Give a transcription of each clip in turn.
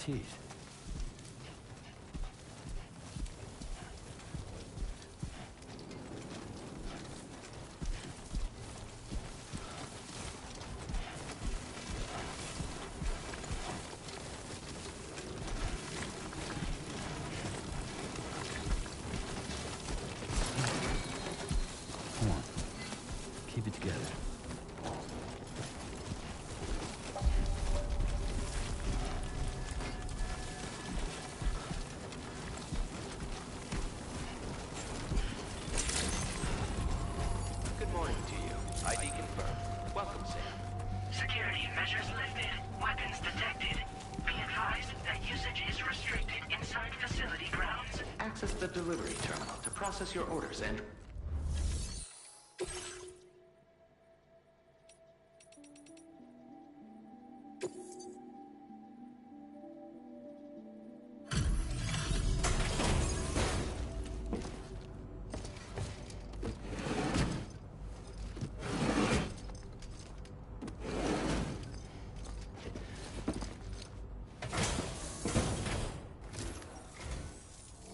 Teeth. Come on. Keep it together. The delivery terminal to process your orders and...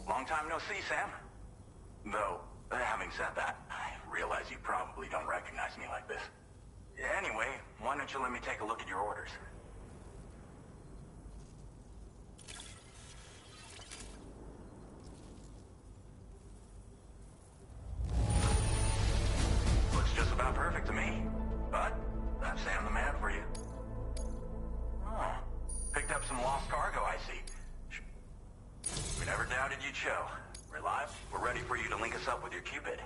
Long time no see, Sam. Though, having said that, I realize you probably don't recognize me like this. Anyway, why don't you let me take a look at your orders? Looks just about perfect to me. But, that's Sam the man for you. Oh, picked up some lost cargo, I see. We never doubted you'd show. We're live. We're ready for you to link us up with your Cupid.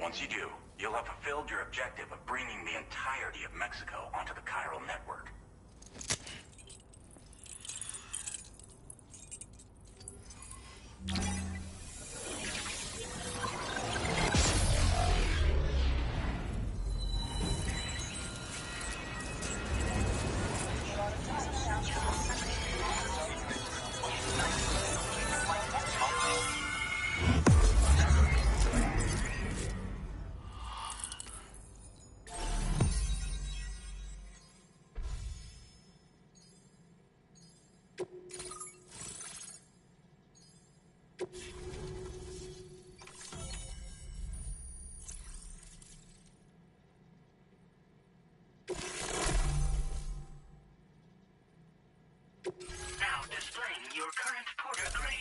Once you do, you'll have fulfilled your objective of bringing the entirety of Mexico onto the chiral network. your current porter grade.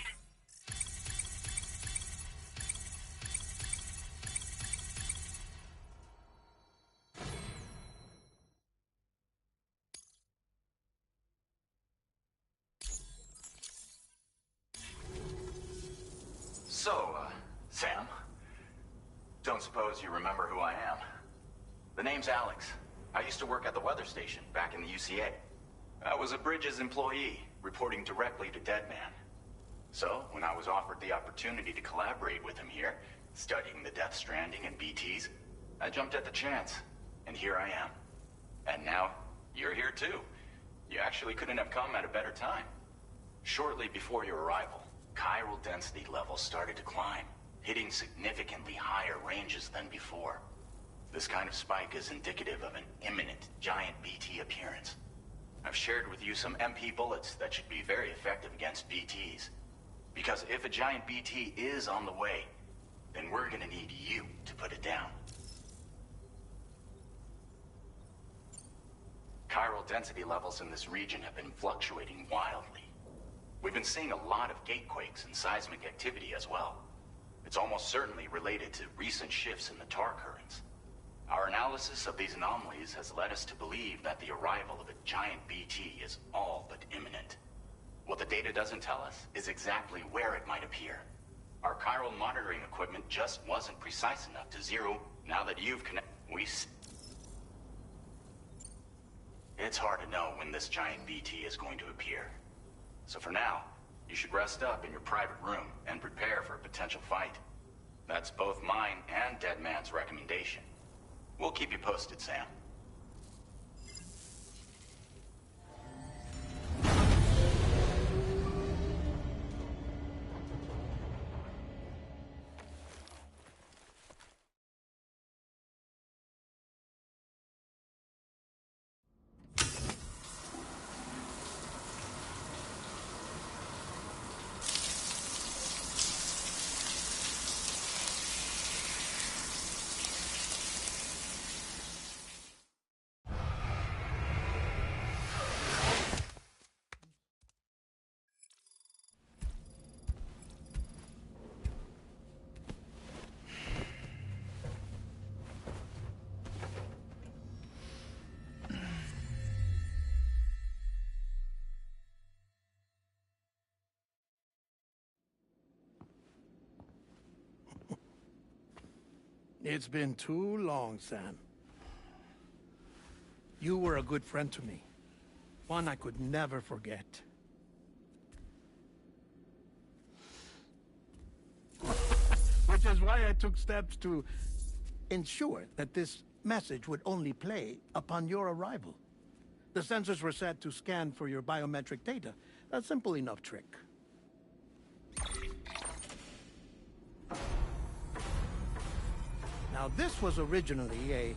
So, Sam, don't suppose you remember who I am? The name's Alex. I used to work at the weather station back in the UCA. I was a Bridges employee, reporting directly to Deadman. So, when I was offered the opportunity to collaborate with him here, studying the Death Stranding and BTs, I jumped at the chance, and here I am. And now, you're here too. You actually couldn't have come at a better time. Shortly before your arrival, chiral density levels started to climb, hitting significantly higher ranges than before. This kind of spike is indicative of an imminent giant BT appearance. I've shared with you some MP bullets that should be very effective against BTs. Because if a giant BT is on the way, then we're gonna need you to put it down. Chiral density levels in this region have been fluctuating wildly. We've been seeing a lot of gatequakes and seismic activity as well. It's almost certainly related to recent shifts in the tar currents. Our analysis of these anomalies has led us to believe that the arrival of a giant BT is all but imminent. What the data doesn't tell us is exactly where it might appear. Our chiral monitoring equipment just wasn't precise enough to zero. Now that you've It's hard to know when this giant BT is going to appear. So for now, you should rest up in your private room and prepare for a potential fight. That's both mine and Deadman's recommendation. We'll keep you posted, Sam. It's been too long, Sam. You were a good friend to me. One I could never forget. Which is why I took steps to ensure that this message would only play upon your arrival. The sensors were set to scan for your biometric data. A simple enough trick. Now, this was originally a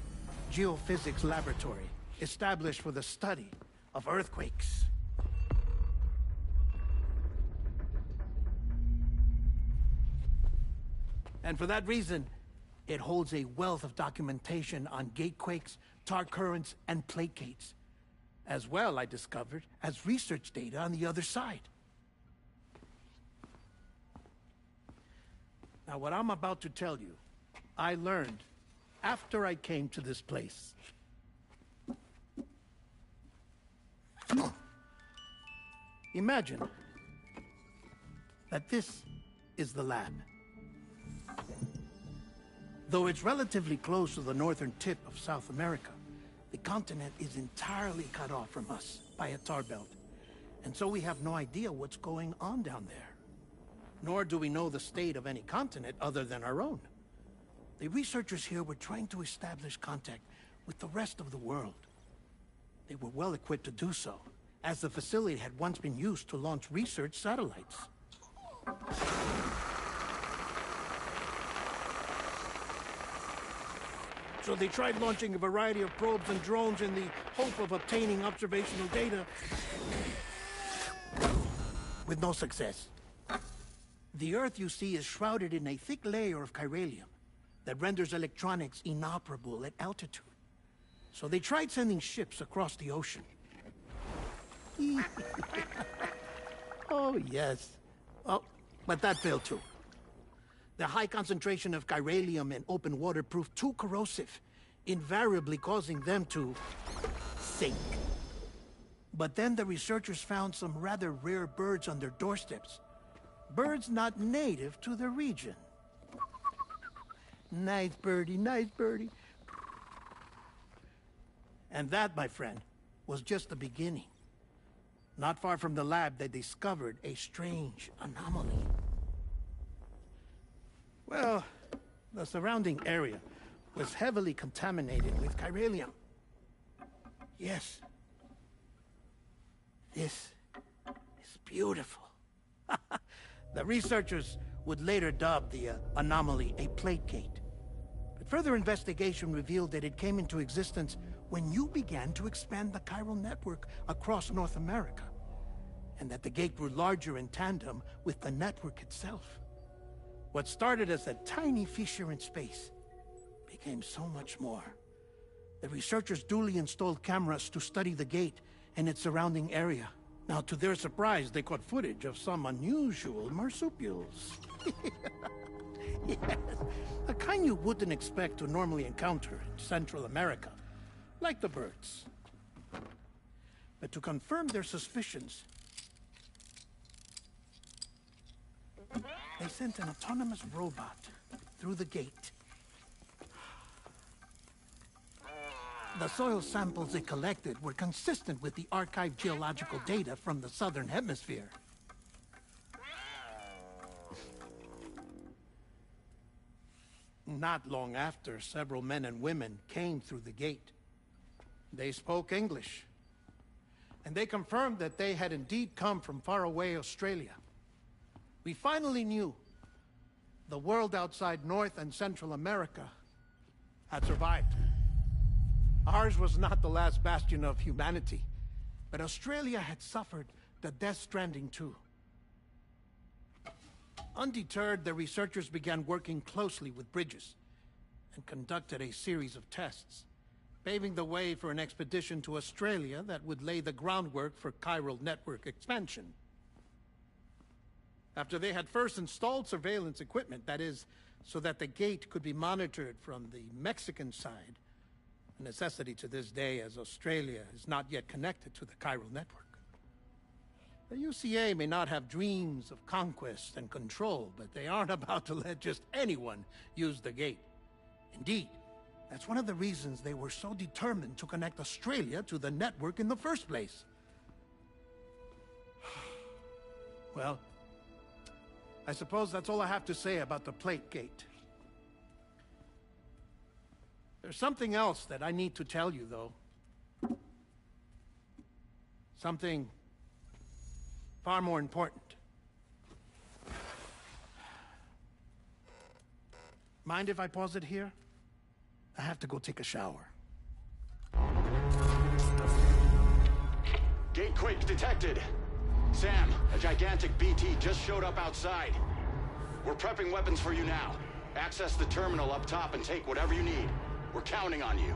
geophysics laboratory established for the study of earthquakes. And for that reason, it holds a wealth of documentation on gatequakes, tar currents, and placates. As well, I discovered, as research data on the other side. Now, what I'm about to tell you, I learned after I came to this place. Imagine that this is the lab. Though it's relatively close to the northern tip of South America, the continent is entirely cut off from us by a tar belt. And so we have no idea what's going on down there. Nor do we know the state of any continent other than our own. The researchers here were trying to establish contact with the rest of the world. They were well equipped to do so, as the facility had once been used to launch research satellites. So they tried launching a variety of probes and drones in the hope of obtaining observational data, with no success. The Earth, you see, is shrouded in a thick layer of chiralium that renders electronics inoperable at altitude. So they tried sending ships across the ocean. Oh, yes. Oh, but that failed too. The high concentration of chiralium in open water proved too corrosive, invariably causing them to sink. But then the researchers found some rather rare birds on their doorsteps. Birds not native to the region. Nice birdie, nice birdie. And that, my friend, was just the beginning. Not far from the lab, they discovered a strange anomaly. Well, the surrounding area was heavily contaminated with chiralium. Yes. This is beautiful. The researchers would later dub the anomaly a plate gate. But further investigation revealed that it came into existence when you began to expand the chiral network across North America, and that the gate grew larger in tandem with the network itself. What started as a tiny fissure in space became so much more. The researchers duly installed cameras to study the gate and its surrounding area. Now, to their surprise, they caught footage of some unusual marsupials. Yes, a kind you wouldn't expect to normally encounter in Central America, like the birds. But to confirm their suspicions, they sent an autonomous robot through the gate. The soil samples it collected were consistent with the archived geological data from the southern hemisphere. Not long after, several men and women came through the gate. They spoke English, and they confirmed that they had indeed come from faraway Australia. We finally knew the world outside North and Central America had survived. Ours was not the last bastion of humanity, but Australia had suffered the death stranding too. Undeterred, the researchers began working closely with Bridges and conducted a series of tests, paving the way for an expedition to Australia that would lay the groundwork for chiral network expansion. After they had first installed surveillance equipment, that is, so that the gate could be monitored from the Mexican side, a necessity to this day as Australia is not yet connected to the chiral network. The UCA may not have dreams of conquest and control, but they aren't about to let just anyone use the gate. Indeed, that's one of the reasons they were so determined to connect Australia to the network in the first place. Well, I suppose that's all I have to say about the plate gate. There's something else that I need to tell you, though. Something far more important. Mind if I pause it here? I have to go take a shower. Gate quake detected. Sam, a gigantic BT just showed up outside. We're prepping weapons for you now. Access the terminal up top and take whatever you need. We're counting on you.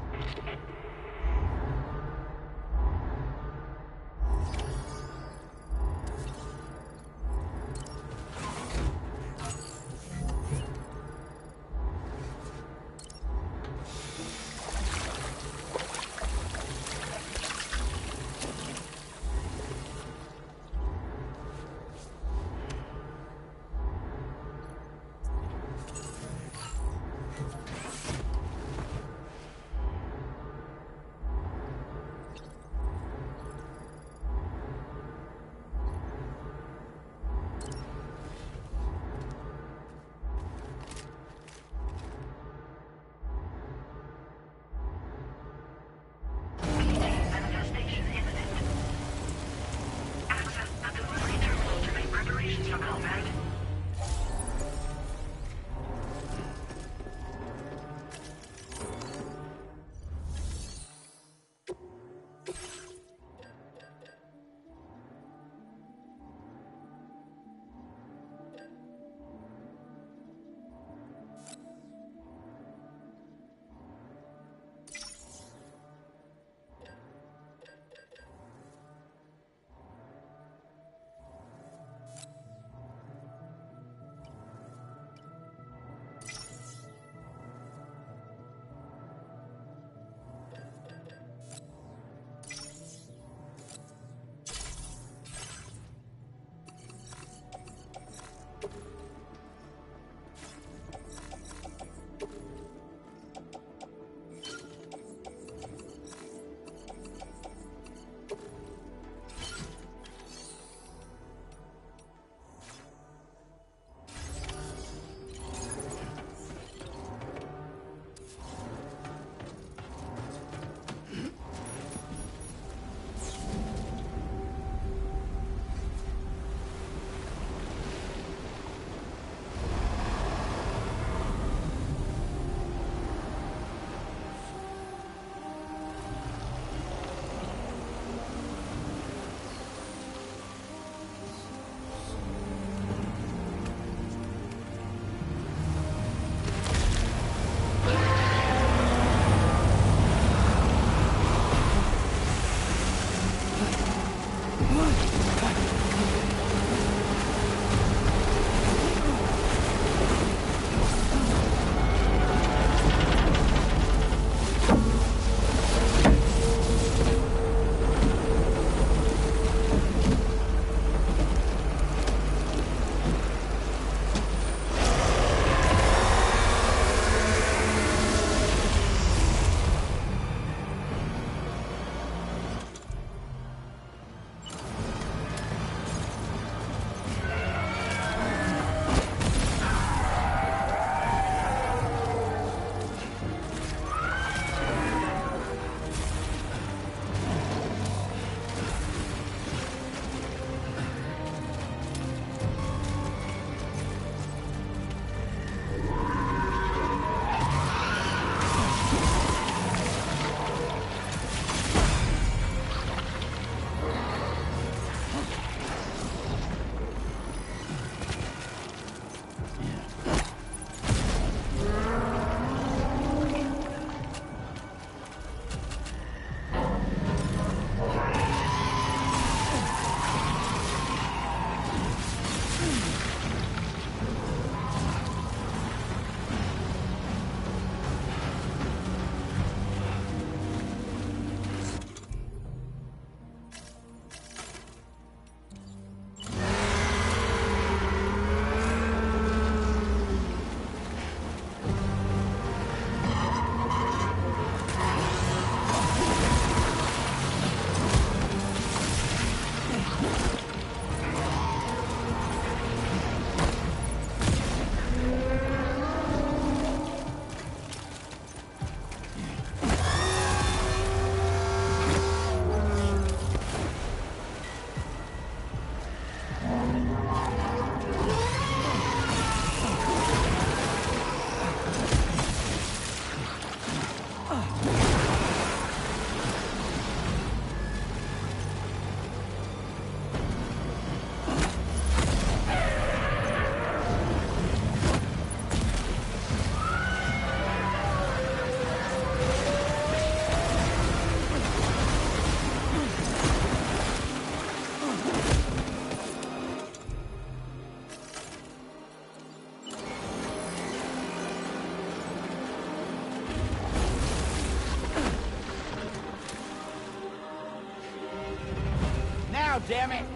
damn it!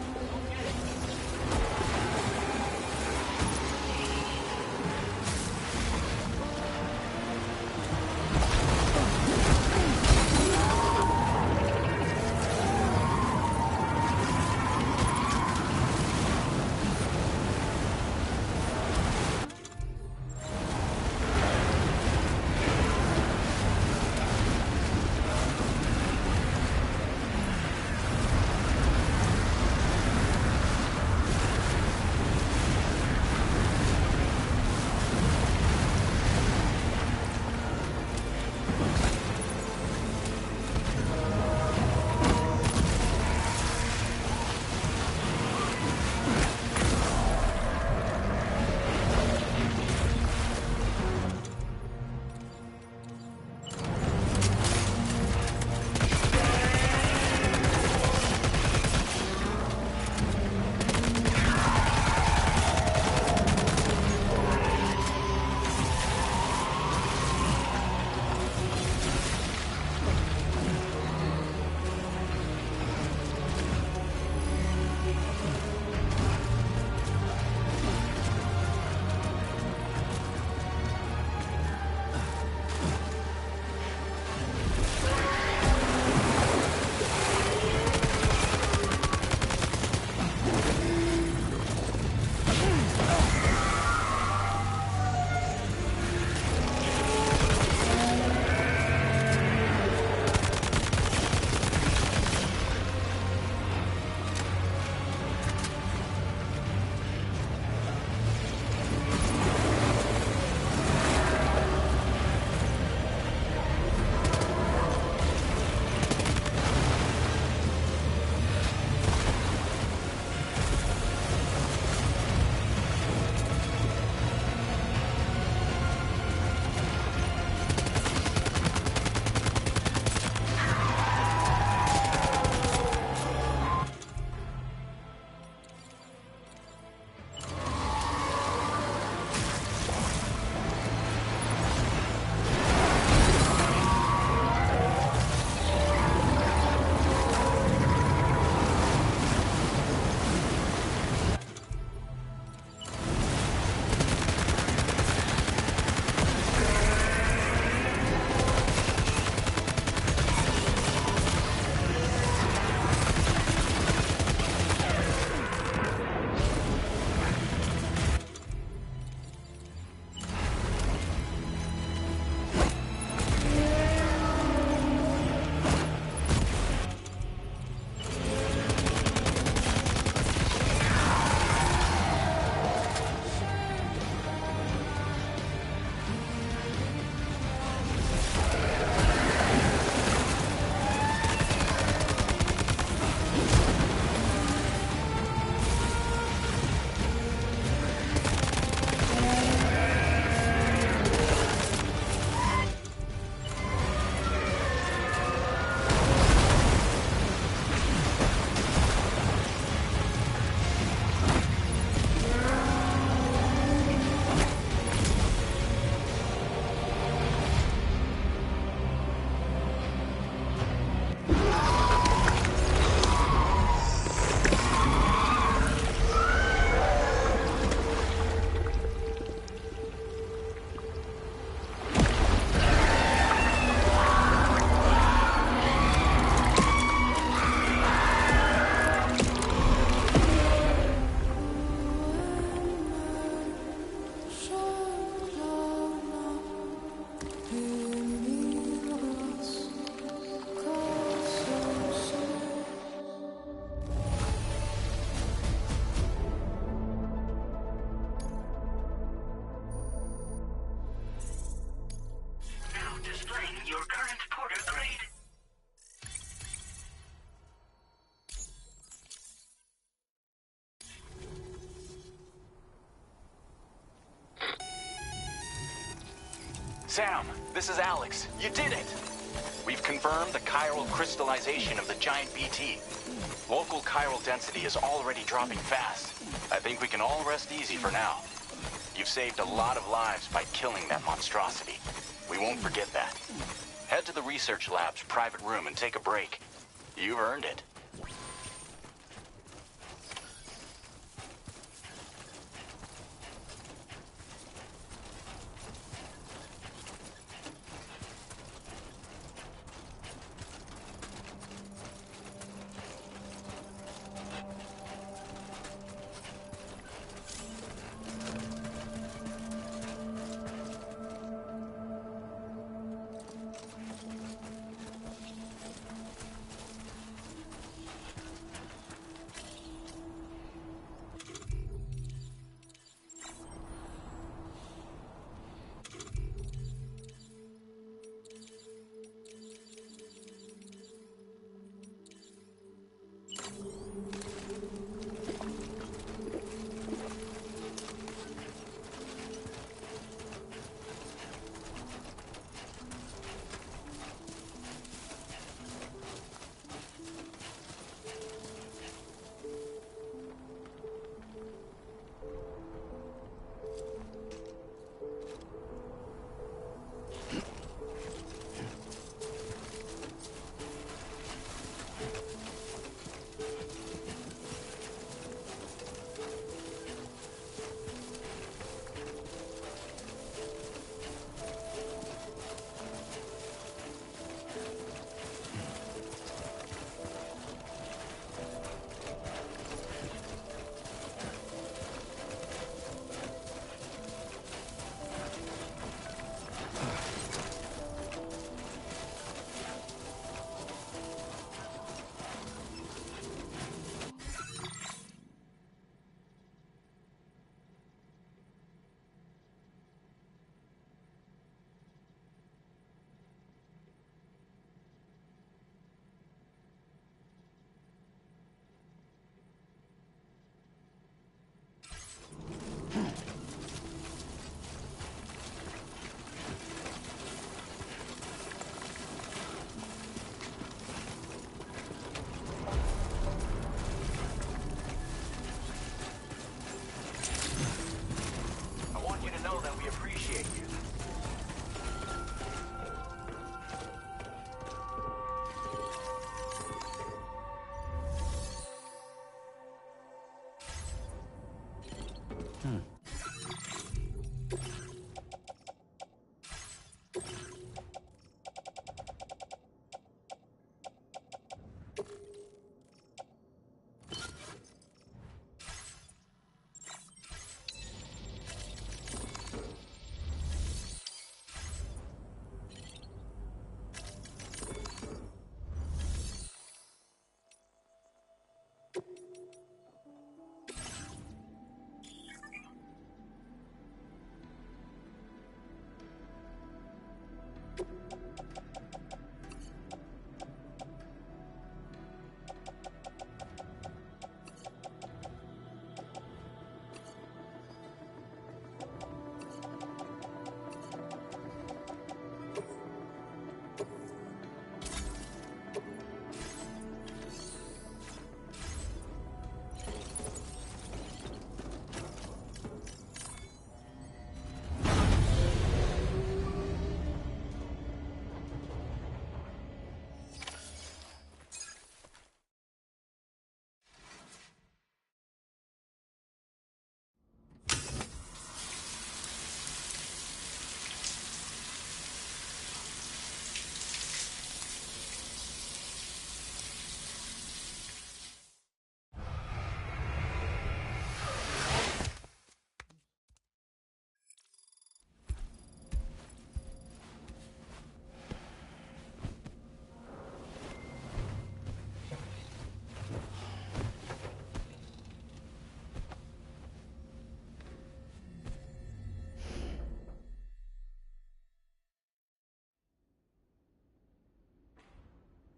Sam, this is Alex. You did it! We've confirmed the chiral crystallization of the giant BT. Local chiral density is already dropping fast. I think we can all rest easy for now. You've saved a lot of lives by killing that monstrosity. We won't forget that. Head to the research lab's private room and take a break. You've earned it.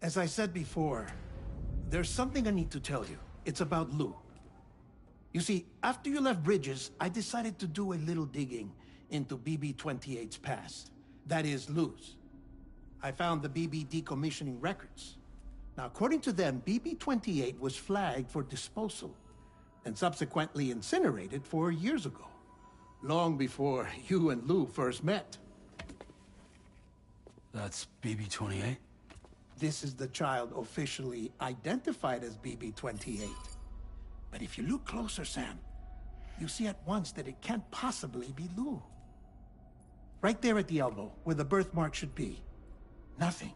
As I said before, there's something I need to tell you. It's about Lou. You see, after you left Bridges, I decided to do a little digging into BB-28's past. That is, Lou's. I found the BB decommissioning records. Now, according to them, BB-28 was flagged for disposal and subsequently incinerated 4 years ago, long before you and Lou first met. That's BB-28? This is the child officially identified as BB-28. But if you look closer, Sam, you see at once that it can't possibly be Lou. Right there at the elbow, where the birthmark should be. Nothing.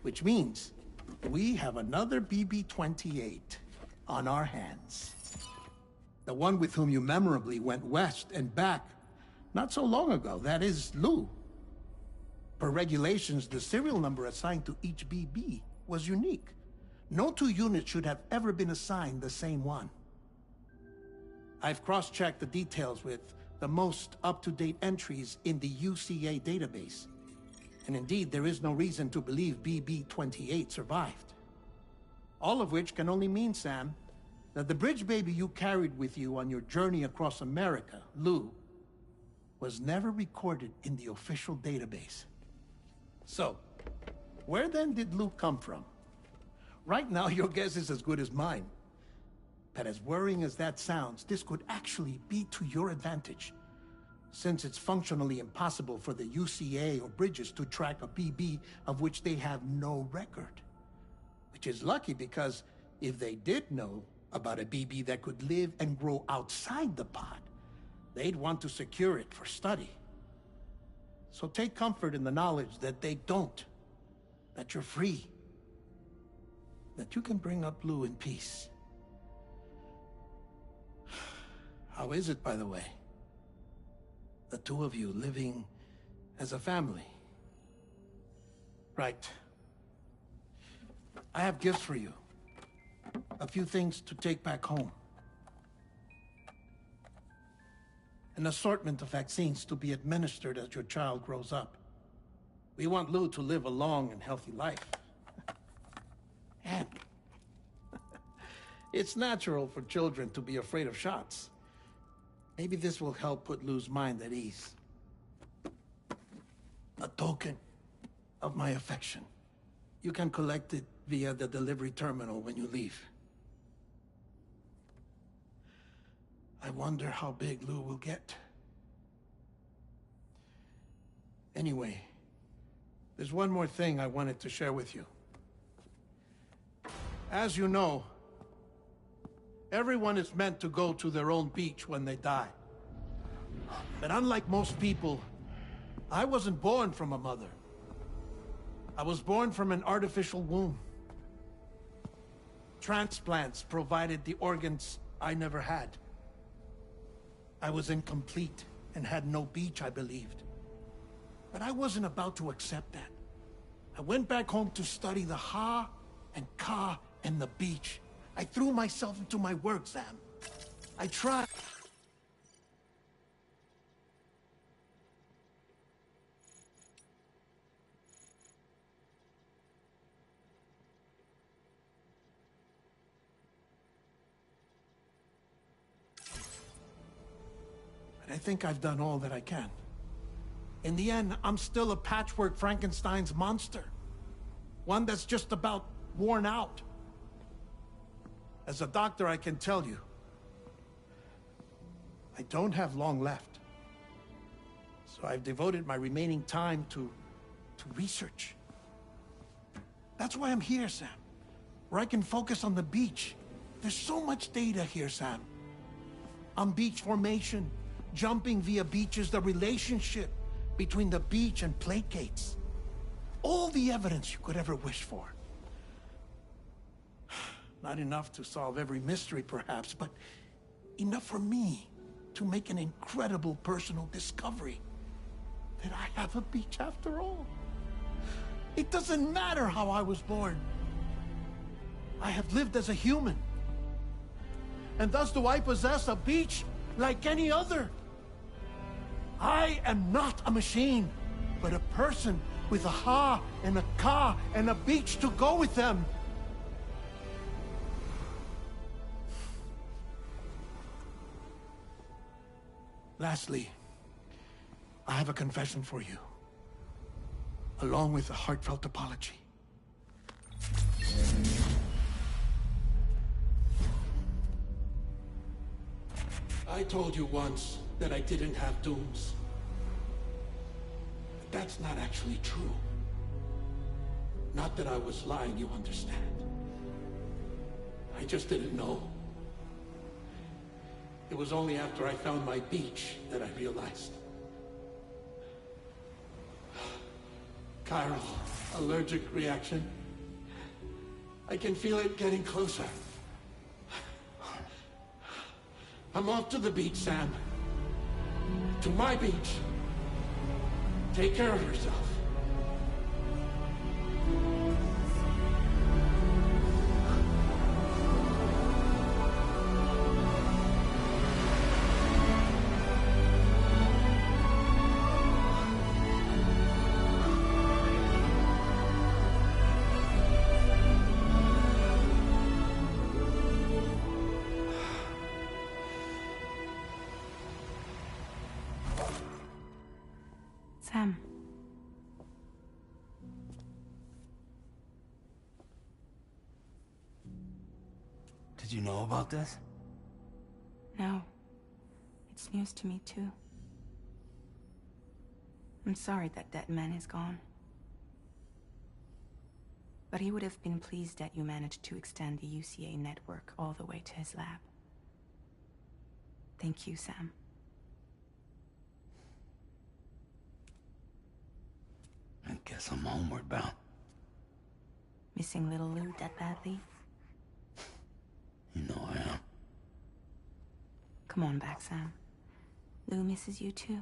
Which means we have another BB-28 on our hands. The one with whom you memorably went west and back not so long ago. That is Lou. Per regulations, the serial number assigned to each BB was unique. No two units should have ever been assigned the same one. I've cross-checked the details with the most up-to-date entries in the UCA database. And indeed, there is no reason to believe BB-28 survived. All of which can only mean, Sam, that the bridge baby you carried with you on your journey across America, Lou, was never recorded in the official database. So, where then did Lou come from? Right now, your guess is as good as mine. But as worrying as that sounds, this could actually be to your advantage, since it's functionally impossible for the UCA or Bridges to track a BB of which they have no record. Which is lucky, because if they did know about a BB that could live and grow outside the pod, they'd want to secure it for study. So take comfort in the knowledge that they don't, that you're free, that you can bring up Lou in peace. How is it, by the way? The two of you living as a family. Right. I have gifts for you. A few things to take back home. An assortment of vaccines to be administered as your child grows up. We want Lou to live a long and healthy life. And it's natural for children to be afraid of shots. Maybe this will help put Lou's mind at ease. A token of my affection. You can collect it via the delivery terminal when you leave. I wonder how big Lou will get. Anyway, there's one more thing I wanted to share with you. As you know, everyone is meant to go to their own beach when they die. But unlike most people, I wasn't born from a mother. I was born from an artificial womb. Transplants provided the organs I never had. I was incomplete and had no beach, I believed. But I wasn't about to accept that. I went back home to study the Ha and Ka and the beach. I threw myself into my work, Sam. I tried. But I think I've done all that I can. In the end, I'm still a patchwork Frankenstein's monster. One that's just about worn out. As a doctor, I can tell you, I don't have long left. So I've devoted my remaining time to research. That's why I'm here, Sam. Where I can focus on the beach. There's so much data here, Sam. On beach formation, jumping via beaches, the relationship between the beach and plate gates. All the evidence you could ever wish for. Not enough to solve every mystery, perhaps, but enough for me to make an incredible personal discovery. That I have a beach after all. It doesn't matter how I was born. I have lived as a human. And thus do I possess a beach like any other. I am not a machine, but a person with a ha and a ka and a beach to go with them. Lastly, I have a confession for you, along with a heartfelt apology. I told you once that I didn't have dooms. But that's not actually true. Not that I was lying, you understand. I just didn't know. It was only after I found my beach that I realized. Chiral allergic reaction. I can feel it getting closer. I'm off to the beach, Sam. To my beach. Take care of yourself. Sam. Did you know about this? No. It's news to me, too. I'm sorry that that man is gone. But he would have been pleased that you managed to extend the UCA network all the way to his lab. Thank you, Sam. I guess I'm homeward bound. Missing little Lou that badly? You know I am. Come on back, Sam. Lou misses you too.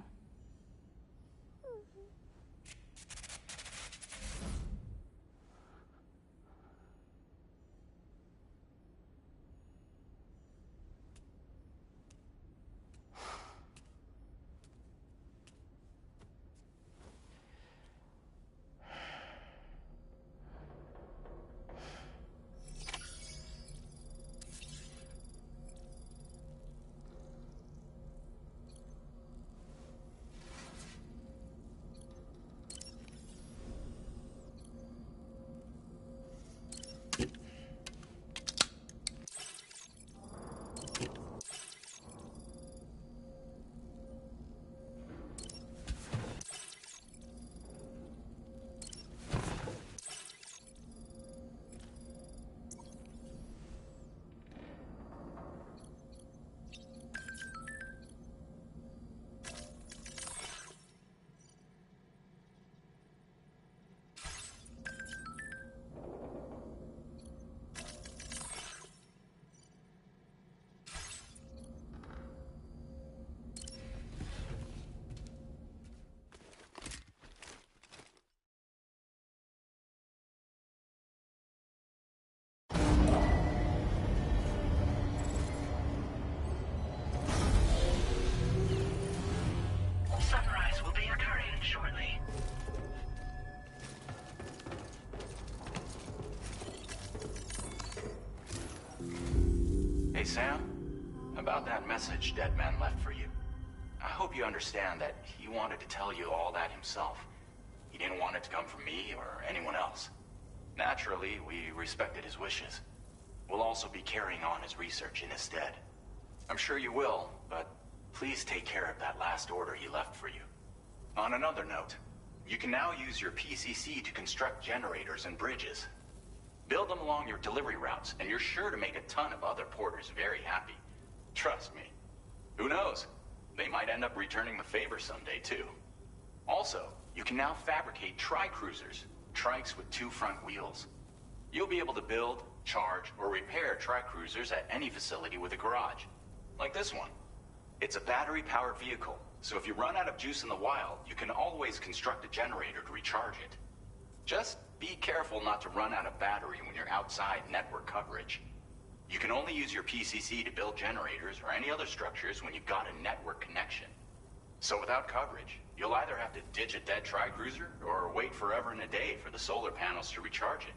Sunrise will be occurring shortly. Hey, Sam. About that message Deadman left for you. I hope you understand that he wanted to tell you all that himself. He didn't want it to come from me or anyone else. Naturally, we respected his wishes. We'll also be carrying on his research in his stead. I'm sure you will, but please take care of that last order he left for you. On another note, you can now use your PCC to construct generators and bridges. Build them along your delivery routes, and you're sure to make a ton of other porters very happy. Trust me. Who knows? They might end up returning the favor someday, too. Also, you can now fabricate tri-cruisers, trikes with 2 front wheels. You'll be able to build, charge, or repair tri-cruisers at any facility with a garage. Like this one. It's a battery-powered vehicle, so if you run out of juice in the wild, you can always construct a generator to recharge it. Just be careful not to run out of battery when you're outside network coverage. You can only use your PCC to build generators or any other structures when you've got a network connection. So without coverage, you'll either have to ditch a dead tri-cruiser or wait forever and a day for the solar panels to recharge it.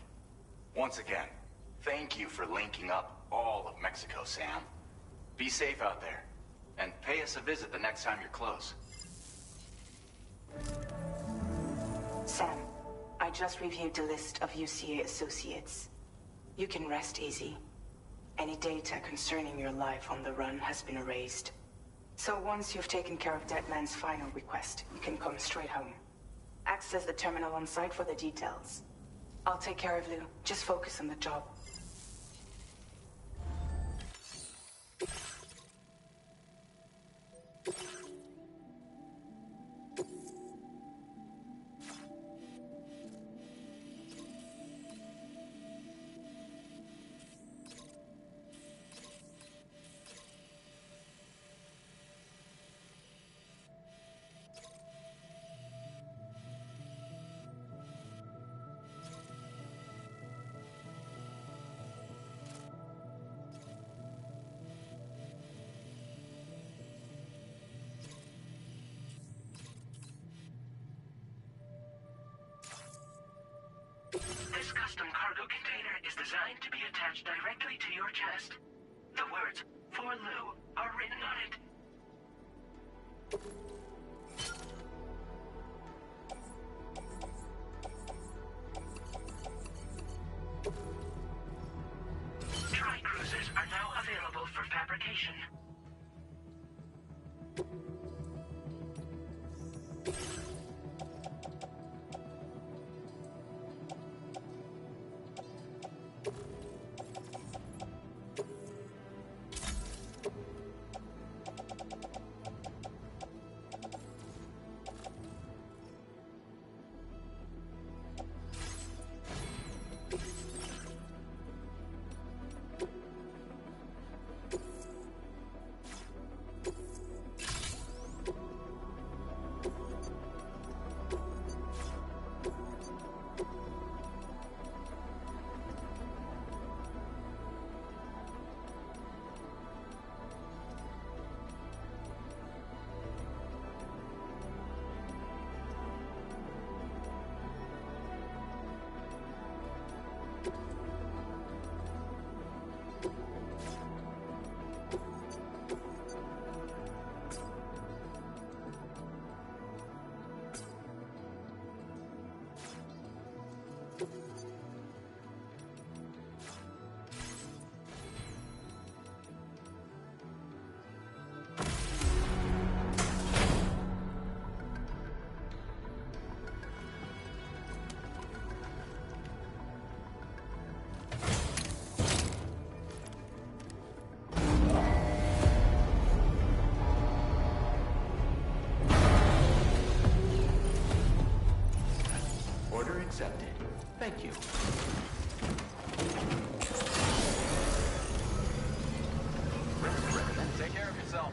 Once again, thank you for linking up all of Mexico, Sam. Be safe out there, and pay us a visit the next time you're close. Sam, I just reviewed the list of UCA associates. You can rest easy. Any data concerning your life on the run has been erased. So once you've taken care of Deadman's final request, you can come straight home. Access the terminal on site for the details. I'll take care of Lou. Just focus on the job. This custom cargo container is designed to be attached directly to your chest. The words, "For Lou," are written on it. Tri-cruisers are now available for fabrication. Accepted. Thank you. Take care of yourself.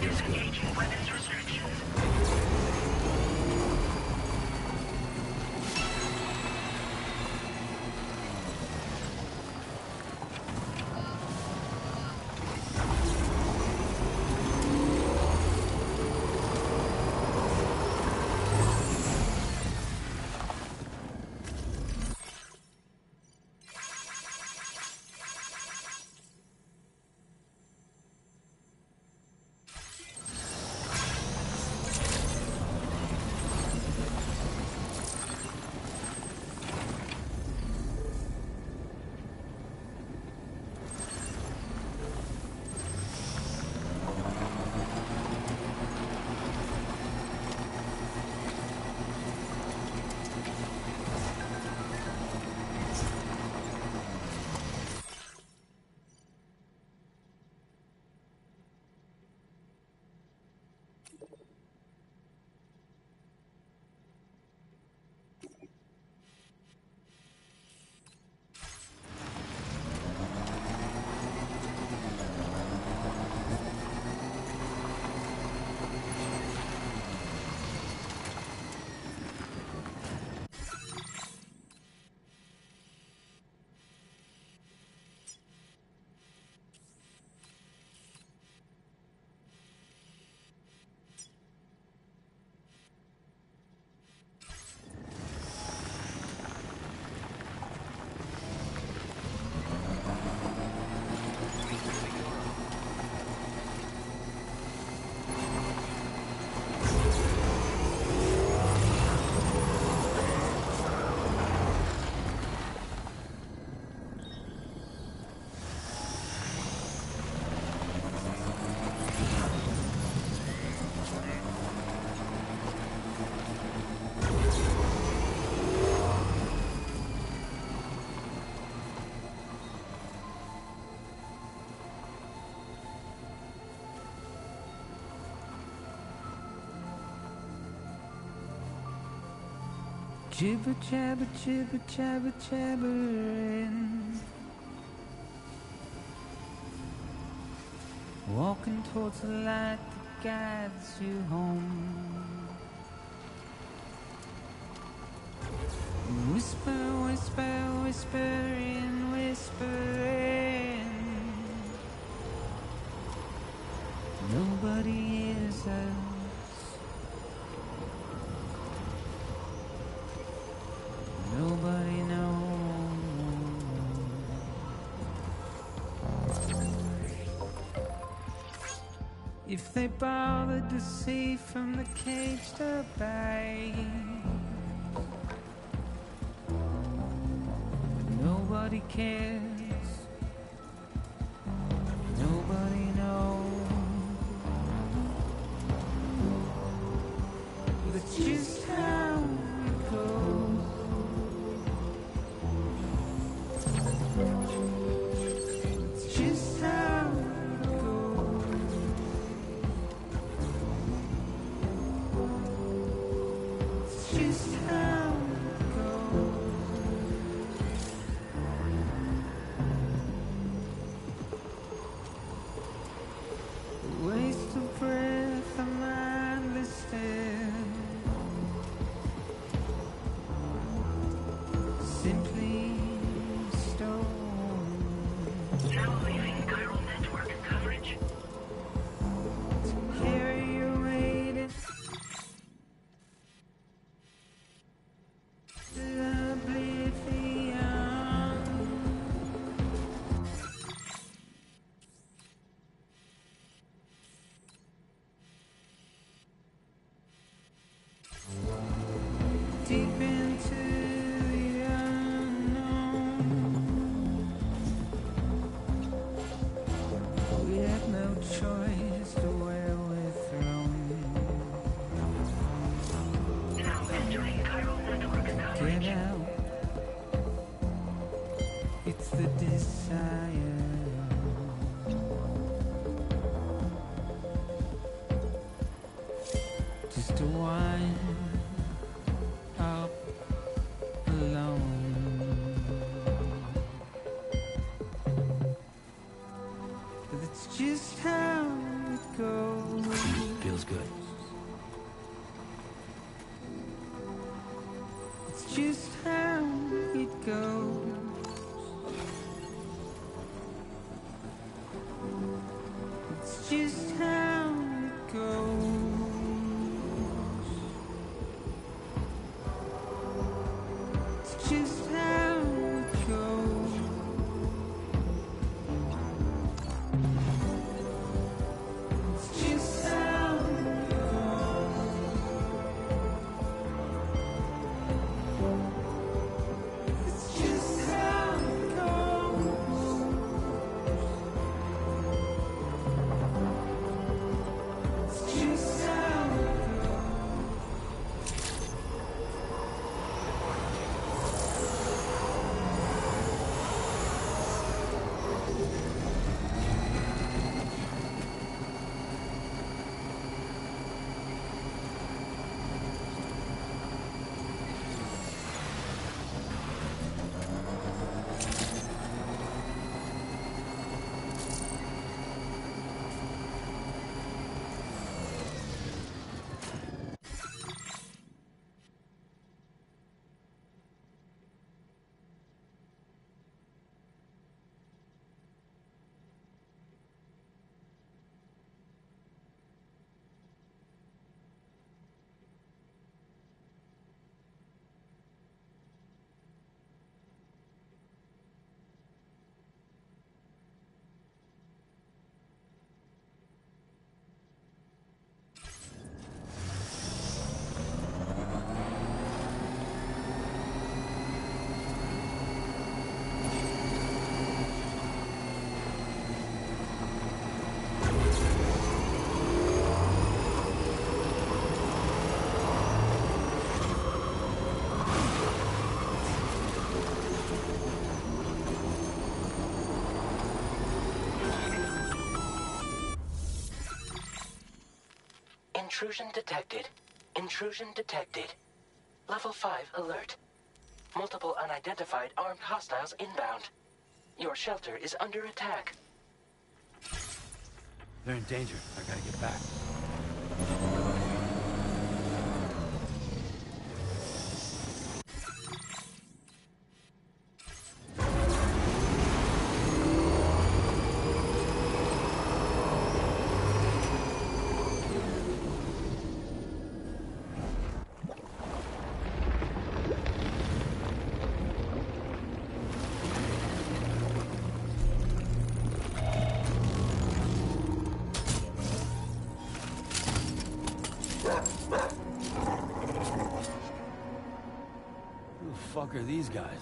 Disengaging weapons restrictions. Jibber jabber, jibber jabber, jabbering. Walking towards the light that guides you home. Whisper, whisper, whispering, whispering. Nobody hears us. Nobody knows. If they bothered to see from the cage to bay, nobody cares. Nobody knows. That's just how it goes. It's just how it goes. It's just how it goes. A waste of breath, a mindless stare. Simply stone. Now leaving chiral network coverage. Carry your weight in oblivion. Deep into the unknown. We have no choice to where we're thrown. Now entering chiral network coverage. Get out. It's the desire. Just to wind up alone. But it's just how it goes. Feels good. It's just how it goes. It's just how it goes. It's just how it goes. It's just how it goes. It's just how it goes. It's just how it goes. Intrusion detected. Intrusion detected. Level 5 alert. Multiple unidentified armed hostiles inbound. Your shelter is under attack. They're in danger. I gotta get back. Who the fuck are these guys?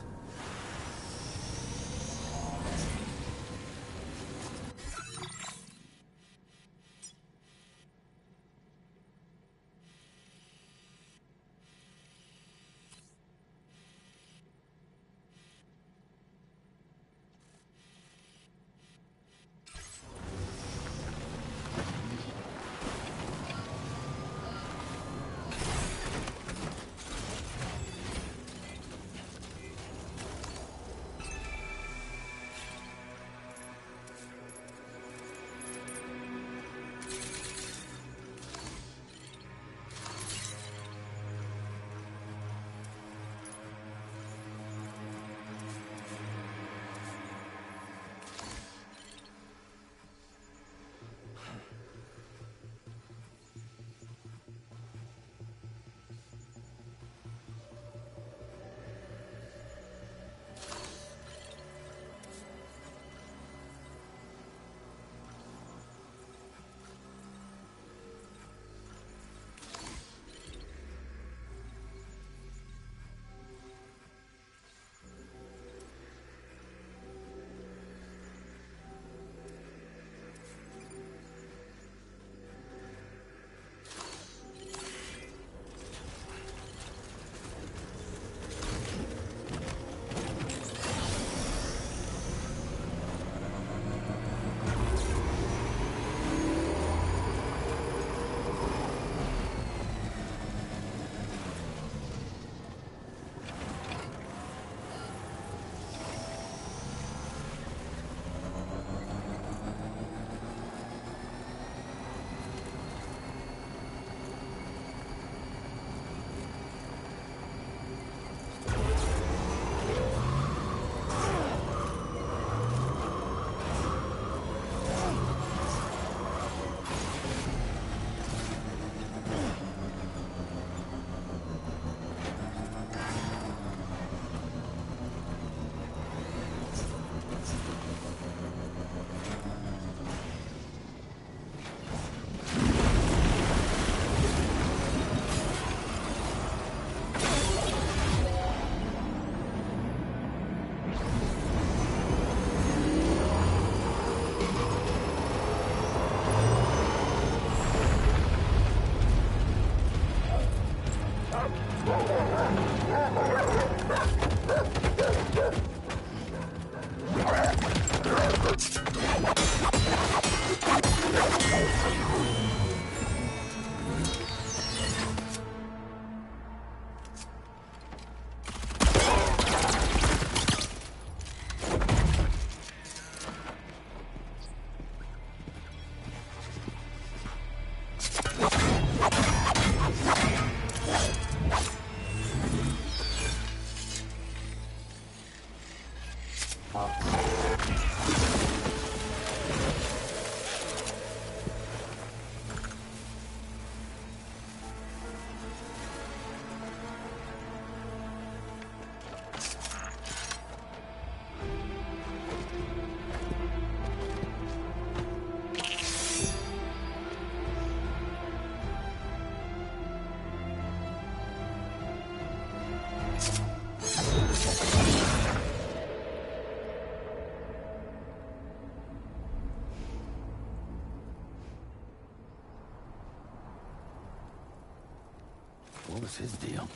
What was his deal?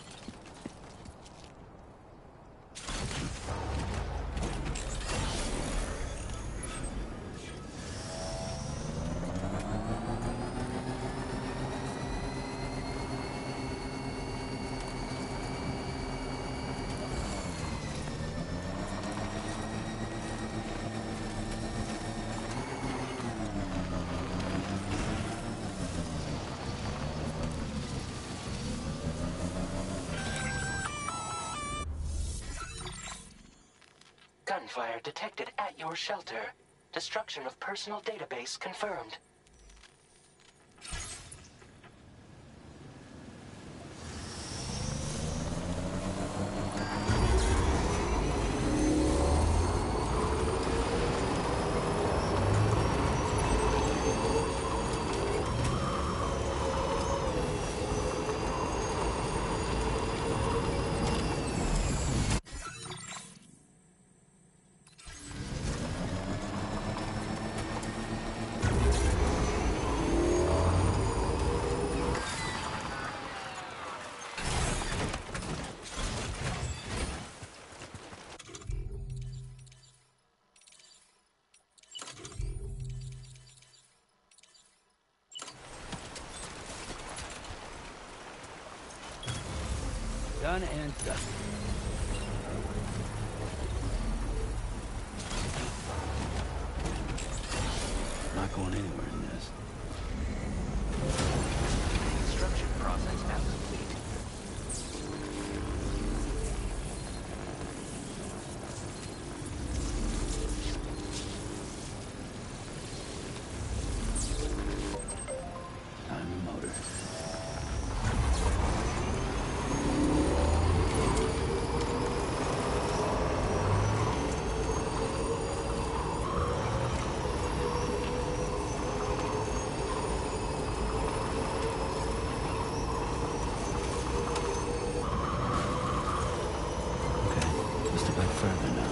gunfire detected at your shelter. Destruction of personal database confirmed. Done and done. Not going anywhere in this. Construction process now complete. Time to motor. Just a bit further now.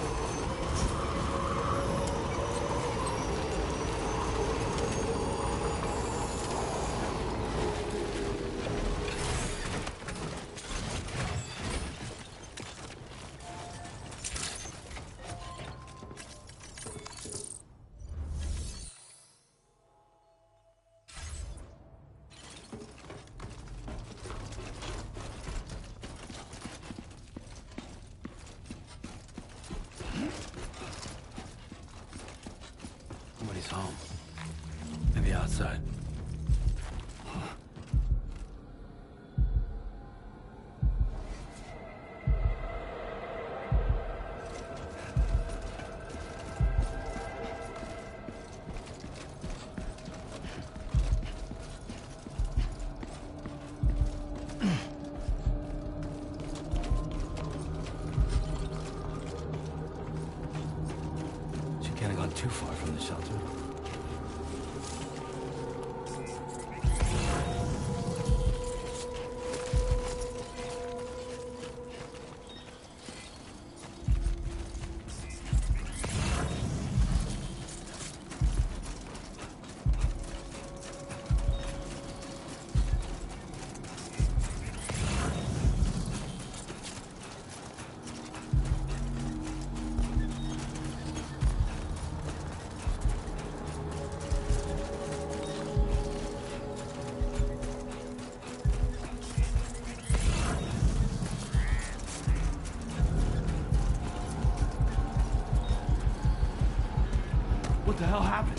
Nobody's home. Maybe outside. She can't have gone too far from the shelter. What the hell happened?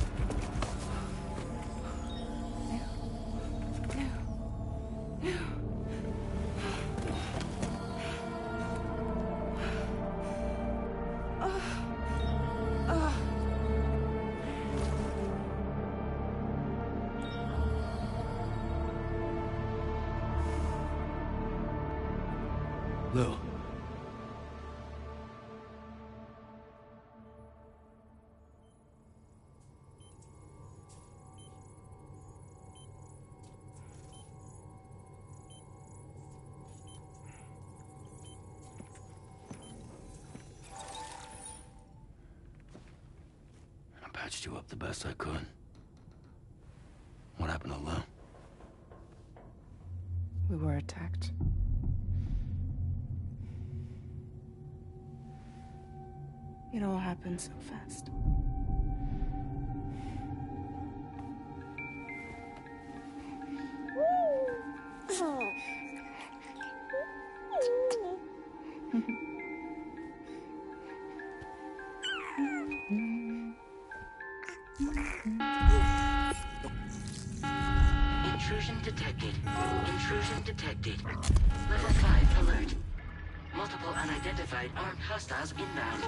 Lou. I patched you up the best I could. What happened to Lou? We were attacked. It all happened so fast. Intrusion detected. Intrusion detected. Level 5 alert. Multiple unidentified armed hostiles inbound.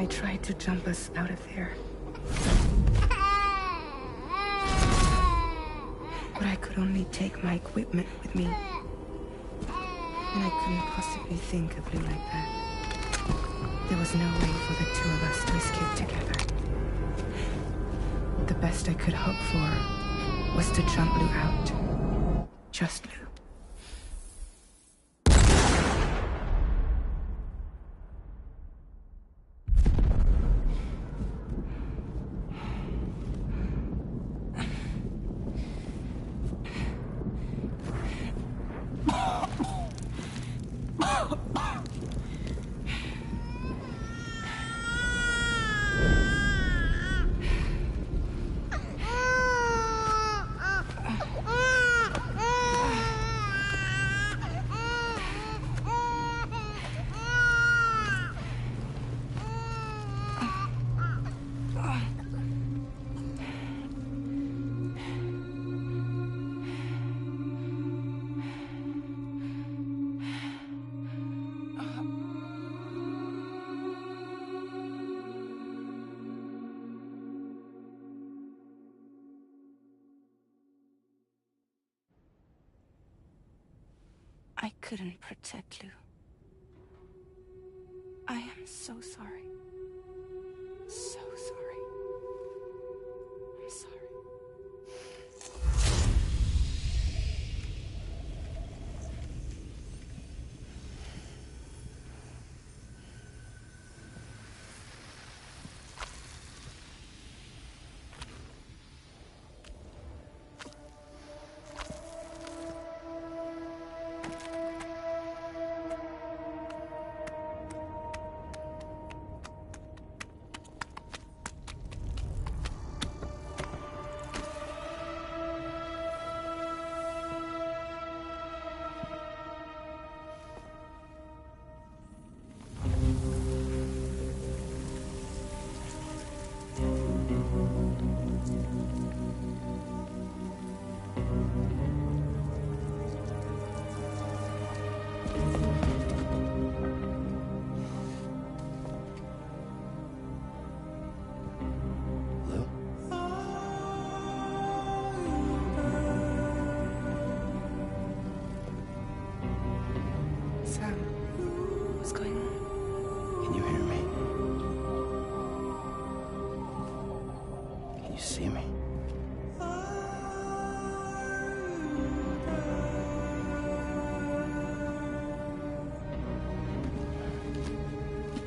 I tried to jump us out of there. But I could only take my equipment with me. And I couldn't possibly think of Lou like that. There was no way for the two of us to escape together. The best I could hope for was to jump Lou out. Just Lou. I couldn't protect Lou. I am so sorry. So sorry. I'm sorry. What's going on? Can you hear me? Can you see me?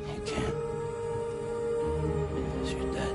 You can't. Because you're dead.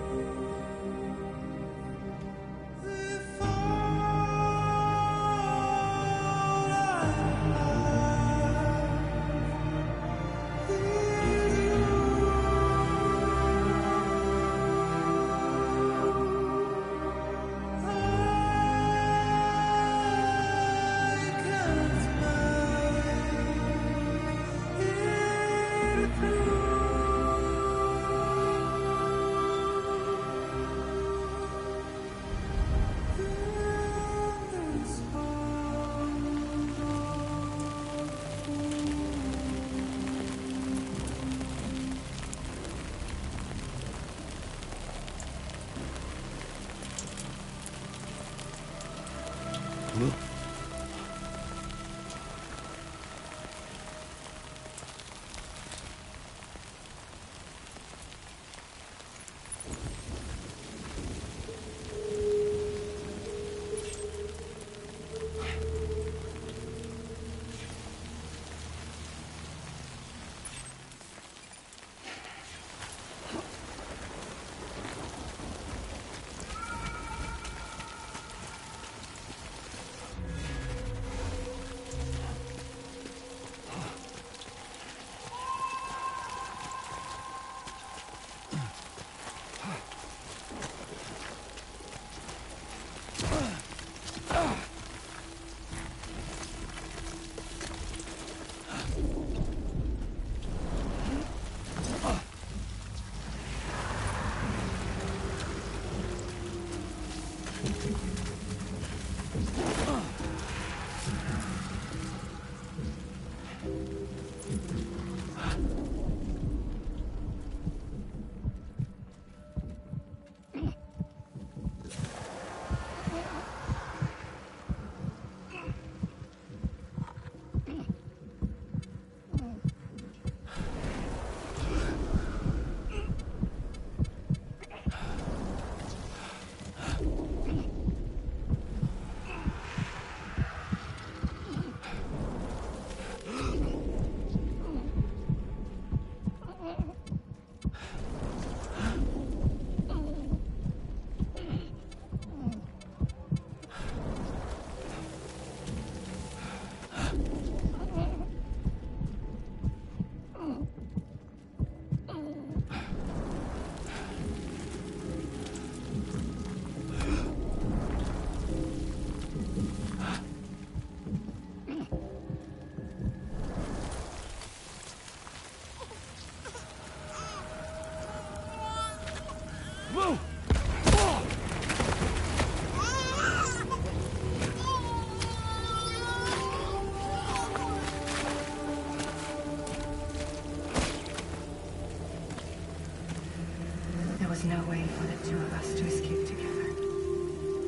There was no way for the two of us to escape together.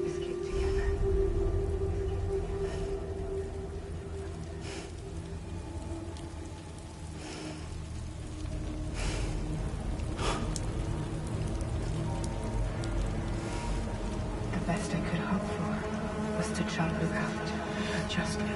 Escape together. The best I could hope for was to jump Luke out. Just Luke.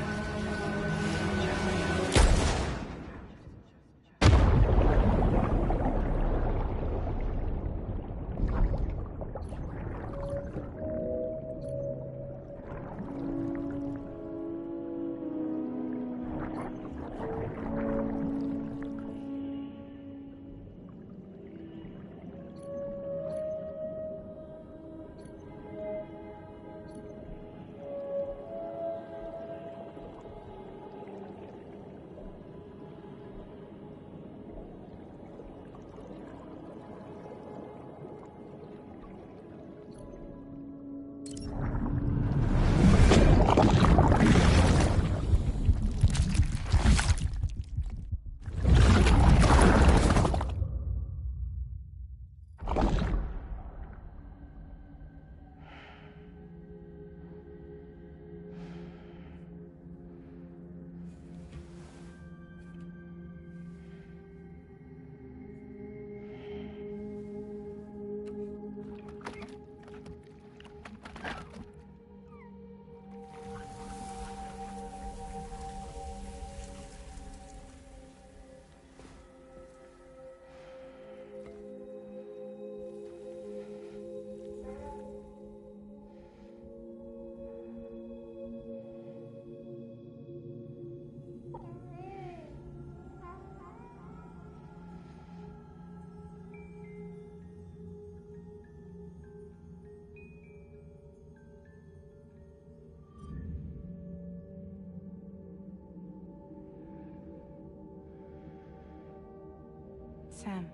Sam,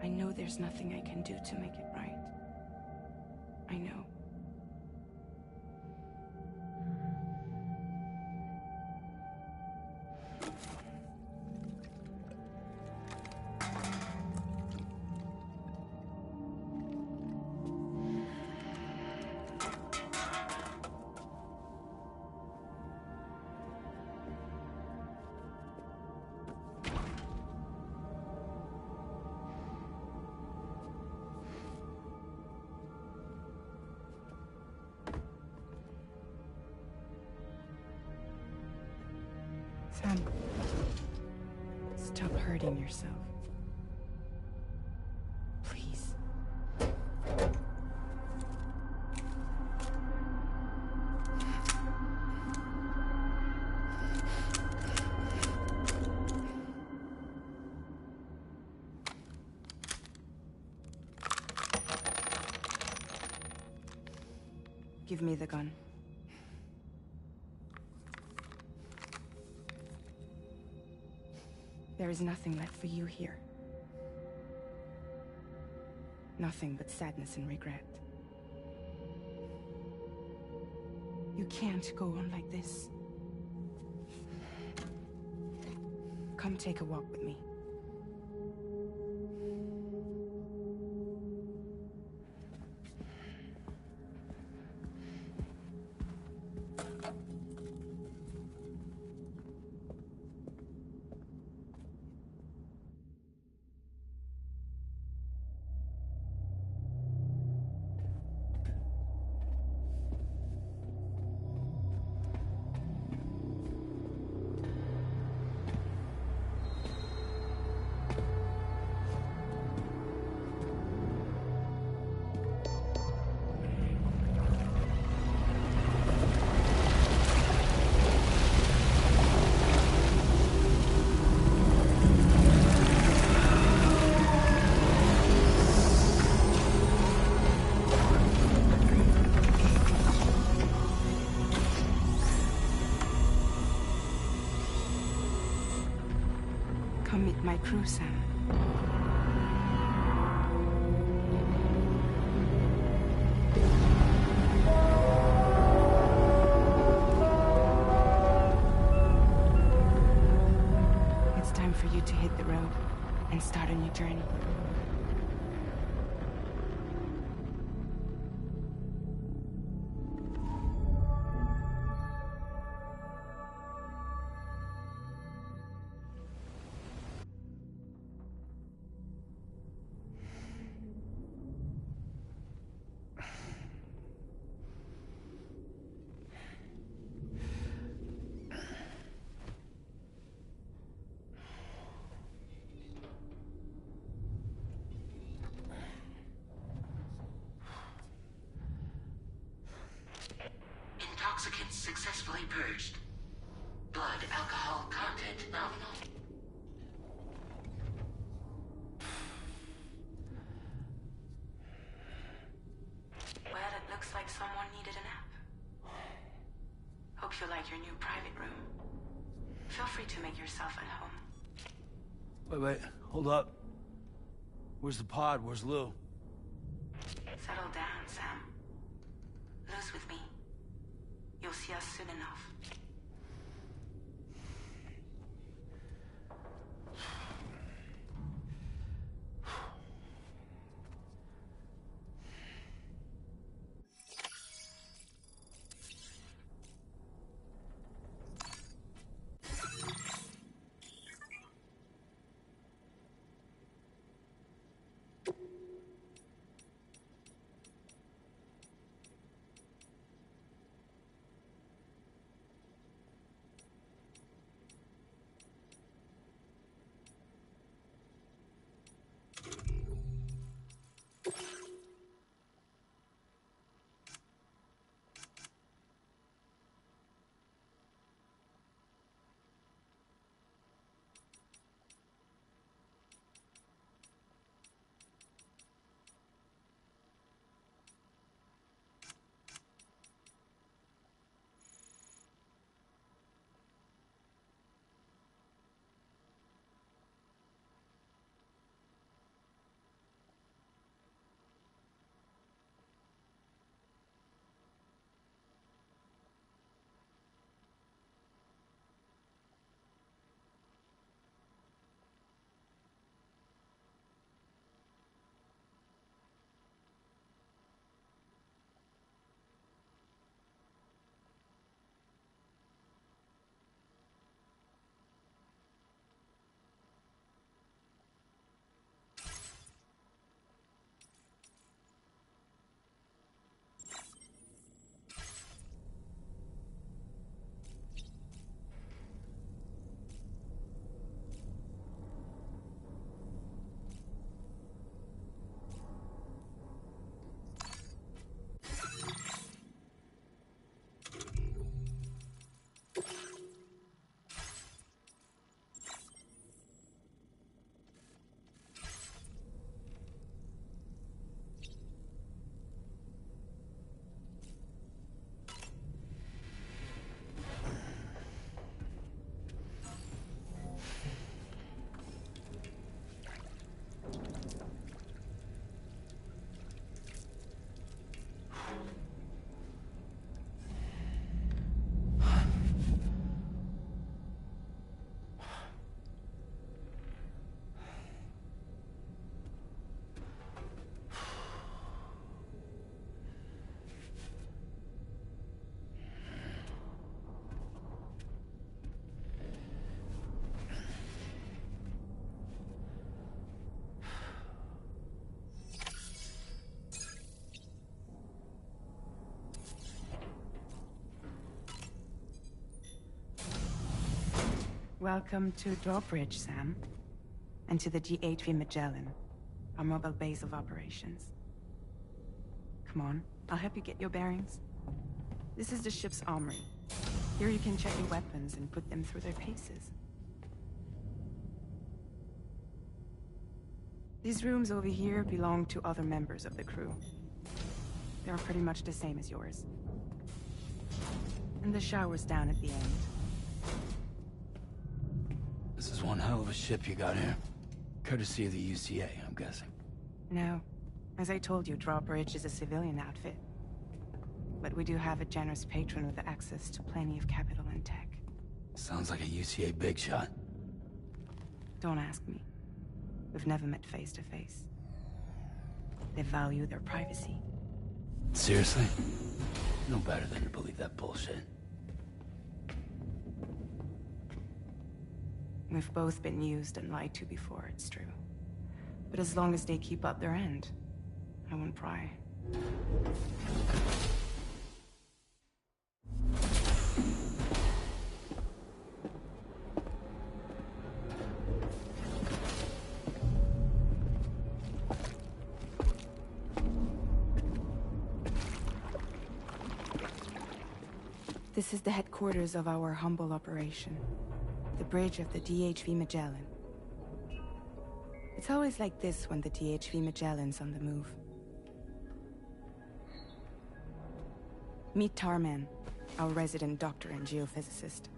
I know there's nothing I can do to make it right. I know. Sam, stop hurting yourself. Please. Give me the gun. There is nothing left for you here. Nothing but sadness and regret. You can't go on like this. Come take a walk with me. Come meet my crew, Sam. It's time for you to hit the road and start a new journey. Intoxicants successfully purged. Blood alcohol content nominal. Well, it looks like someone needed a nap. Hope you like your new private room. Feel free to make yourself at home. Wait, hold up. Where's the pod? Where's Lou? Settle down, Sam. Lou's with me. You'll see us soon enough. Welcome to Drawbridge, Sam. And to the DHV Magellan, our mobile base of operations. Come on, I'll help you get your bearings. This is the ship's armory. Here you can check your weapons and put them through their paces. These rooms over here belong to other members of the crew. They're pretty much the same as yours. And the shower's down at the end. This is one hell of a ship you got here. Courtesy of the UCA, I'm guessing. No. As I told you, Drawbridge is a civilian outfit. But we do have a generous patron with access to plenty of capital and tech. Sounds like a UCA big shot. Don't ask me. We've never met face to face. They value their privacy. Seriously? No better than to believe that bullshit. We've both been used and lied to before, it's true. But as long as they keep up their end, I won't pry. This is the headquarters of our humble operation. The bridge of the DHV Magellan. It's always like this when the DHV Magellan's on the move. Meet Tarman, our resident doctor and geophysicist.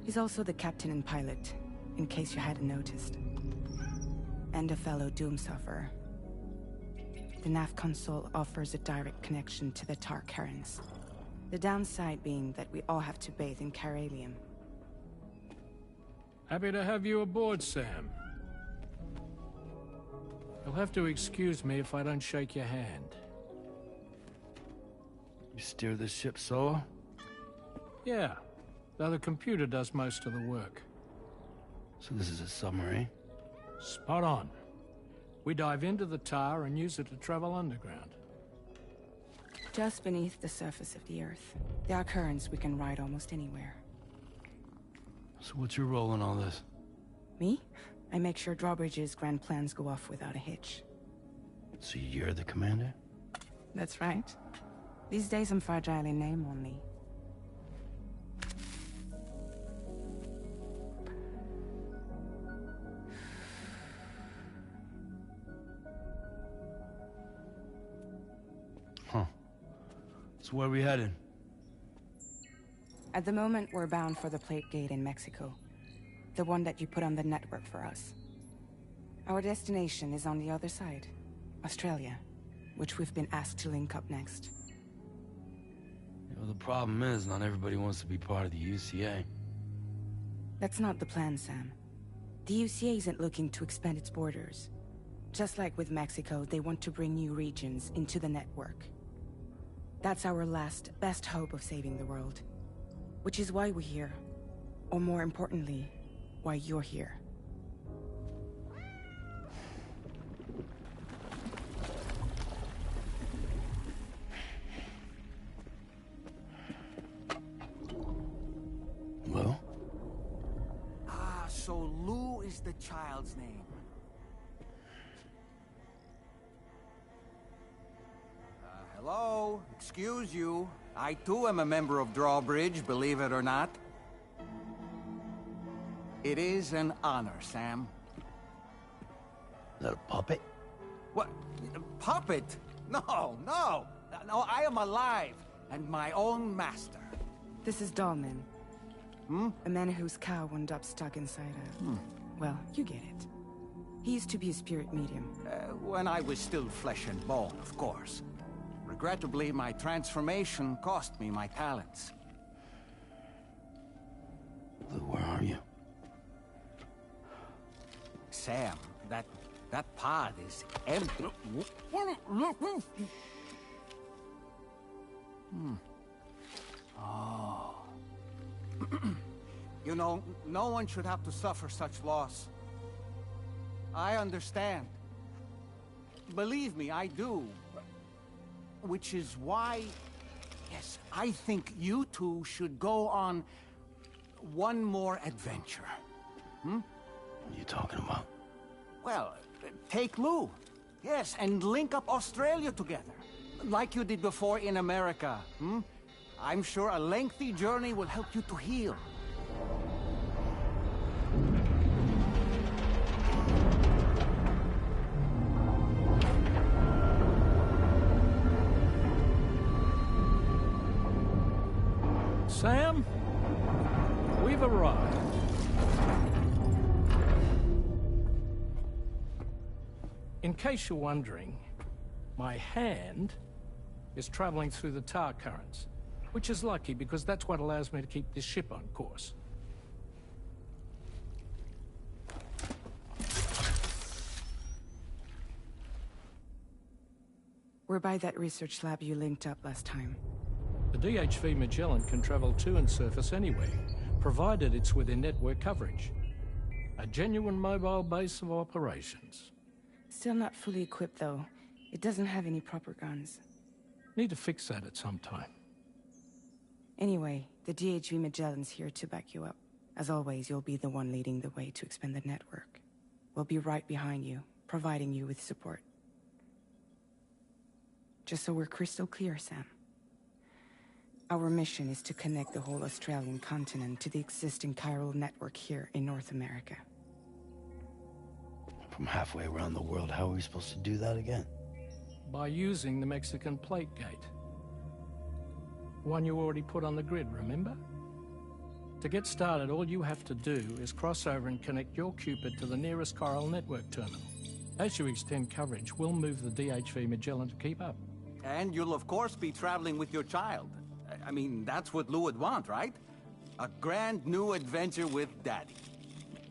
He's also the captain and pilot, in case you hadn't noticed. And a fellow Doom sufferer. The nav console offers a direct connection to the Tarkarans. The downside being that we all have to bathe in Karelium. Happy to have you aboard, Sam. You'll have to excuse me if I don't shake your hand. You steer this ship solo? Yeah, though the computer does most of the work. So this is a submarine? Spot on. We dive into the tar and use it to travel underground. Just beneath the surface of the Earth, there are currents we can ride almost anywhere. So what's your role in all this? Me? I make sure Drawbridge's grand plans go off without a hitch. So you're the commander? That's right. These days I'm fragile in name only. Huh. So where are we headed? At the moment, we're bound for the Plate Gate in Mexico. The one that you put on the network for us. Our destination is on the other side. Australia, which we've been asked to link up next. You know, the problem is, not everybody wants to be part of the UCA. That's not the plan, Sam. The UCA isn't looking to expand its borders. Just like with Mexico, they want to bring new regions into the network. That's our last, best hope of saving the world. Which is why we're here. Or more importantly, why you're here. Well? Ah, so Lou is the child's name. Hello? Excuse you. I too am a member of Drawbridge, believe it or not. It is an honor, Sam. Is that a puppet? What? Puppet? No, no! No, I am alive, and my own master. This is Dahlman. A man whose cow wound up stuck inside a... Well, you get it. He used to be a spirit medium. When I was still flesh and bone, of course. Regrettably, my transformation cost me my talents. Lou, where are you? Sam, that pod is empty. Oh. You know, no one should have to suffer such loss. I understand. Believe me, I do. Which is why, yes, I think you two should go on, one more adventure. What are you talking about? Well, take Lou. Yes, and link up Australia together. Like you did before in America. I'm sure a lengthy journey will help you to heal. Sam, we've arrived. In case you're wondering, my hand is traveling through the tar currents, which is lucky because that's what allows me to keep this ship on course. We're by that research lab you linked up last time. The DHV Magellan can travel to and surface anywhere, provided it's within network coverage. A genuine mobile base of operations. Still not fully equipped, though. It doesn't have any proper guns. Need to fix that at some time. Anyway, the DHV Magellan's here to back you up. As always, you'll be the one leading the way to expand the network. We'll be right behind you, providing you with support. Just so we're crystal clear, Sam. Our mission is to connect the whole Australian continent to the existing chiral network here in North America. From halfway around the world, how are we supposed to do that again? By using the Mexican plate gate. One you already put on the grid, remember? To get started, all you have to do is cross over and connect your Cupid to the nearest chiral network terminal. As you extend coverage, we'll move the DHV Magellan to keep up. And you'll of course be traveling with your child. I mean, that's what Lou would want, right? A grand new adventure with Daddy.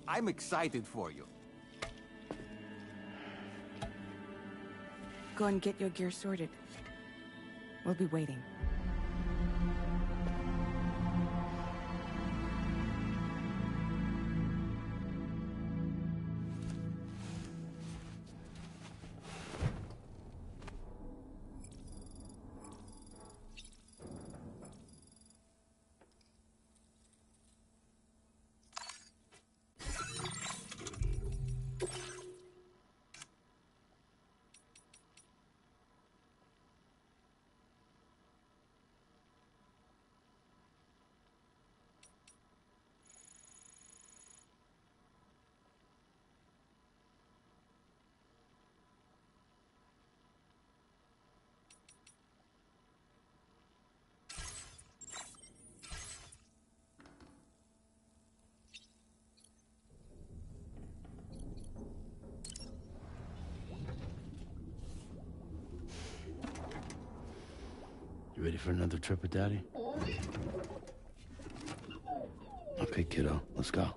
I'm excited for you. Go and get your gear sorted. We'll be waiting. You ready for another trip with Daddy? Okay, kiddo, let's go.